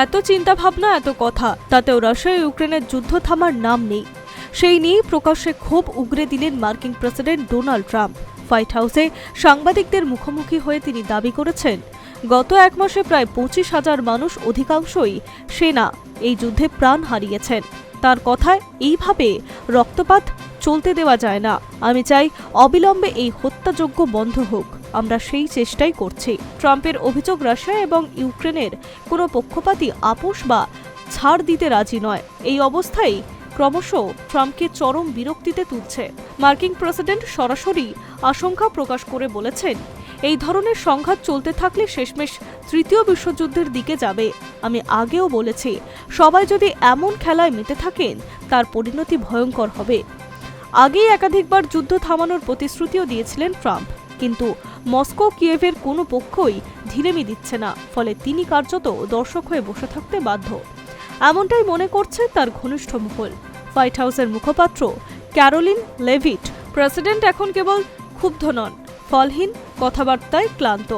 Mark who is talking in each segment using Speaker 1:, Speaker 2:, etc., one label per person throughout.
Speaker 1: এত চিন্তা ভাবনা, এত কথা, তাতেও রাশিয়া ইউক্রেনের যুদ্ধ থামার নাম নেই। সেই নিয়ে প্রকাশ্যে ক্ষোভ উগরে দিলেন মার্কিন প্রেসিডেন্ট ডোনাল্ড ট্রাম্প। হোয়াইট হাউসে সাংবাদিকদের মুখোমুখি হয়ে তিনি দাবি করেছেন, গত এক মাসে প্রায় 25,000 মানুষ, অধিকাংশই সেনা, এই যুদ্ধে প্রাণ হারিয়েছেন। তার কথায়, এইভাবে রক্তপাত চলতে দেওয়া যায় না। আমি চাই অবিলম্বে এই হত্যাযজ্ঞ বন্ধ হোক। আমরা সেই চেষ্টাই করছি। ট্রাম্পের অভিযোগ, রাশিয়া এবং ইউক্রেনের কোনো পক্ষপাতী আপোষ বা ছাড় দিতে রাজি নয়। এই অবস্থায় ক্রমশ ট্রাম্পকে চরম বিরক্তিতে তুলছে। মার্কিন প্রেসিডেন্ট সরাসরি আশঙ্কা প্রকাশ করে বলেছেন, এই ধরনের সংঘাত চলতে থাকলে শেষমেশ তৃতীয় বিশ্বযুদ্ধের দিকে যাবে। আমি আগেও বলেছি, সবাই যদি এমন খেলায় মেতে থাকেন, তার পরিণতি ভয়ঙ্কর হবে। আগেই একাধিকবার যুদ্ধ থামানোর প্রতিশ্রুতিও দিয়েছিলেন ট্রাম্প, কিন্তু মস্কো কিয়েভের কোনো পক্ষই ঢিলেমি দিচ্ছে না। ফলে তিনি কার্যত দর্শক হয়ে বসে থাকতে বাধ্য, এমনটাই মনে করছে তার ঘনিষ্ঠ মহল। হোয়াইট হাউসের মুখপাত্র ক্যারোলিন লেভিট, প্রেসিডেন্ট এখন কেবল ক্ষুব্ধ নন, ফলহীন কথাবার্তায় ক্লান্ত।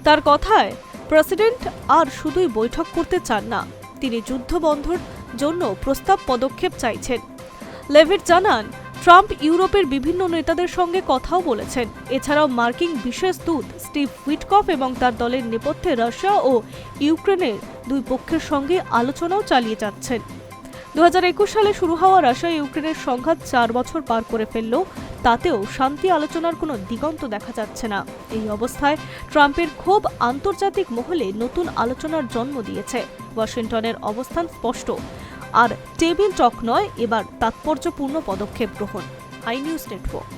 Speaker 1: তার কথায়, প্রেসিডেন্ট আর শুধুই বৈঠক করতে চান না, তিনি যুদ্ধ বন্ধের জন্য প্রস্তাব পদক্ষেপ চাইছেন। লেভিট জানান, ট্রাম্প ইউরোপের বিভিন্ন নেতাদের সঙ্গে কথাও বলেছেন। এছাড়াও মার্কিন বিশেষ দূত স্টিভ উইটকফ এবং তার দলের নেপথ্যে রাশিয়া ও ইউক্রেনের দুই পক্ষের সঙ্গে আলোচনাও চালিয়ে যাচ্ছেন। 2021 সালে শুরু হওয়া রাশিয়া ইউক্রেনের সংঘাত 4 বছর পার করে ফেললেও তাতেও শান্তি আলোচনার কোনো দিগন্ত দেখা যাচ্ছে না। এই অবস্থায় ট্রাম্পের ক্ষোভ আন্তর্জাতিক মহলে নতুন আলোচনার জন্ম দিয়েছে। ওয়াশিংটনের অবস্থান স্পষ্ট, আর টেবিল টক নয়, এবার তাৎপর্যপূর্ণ পদক্ষেপ গ্রহণ। I news network.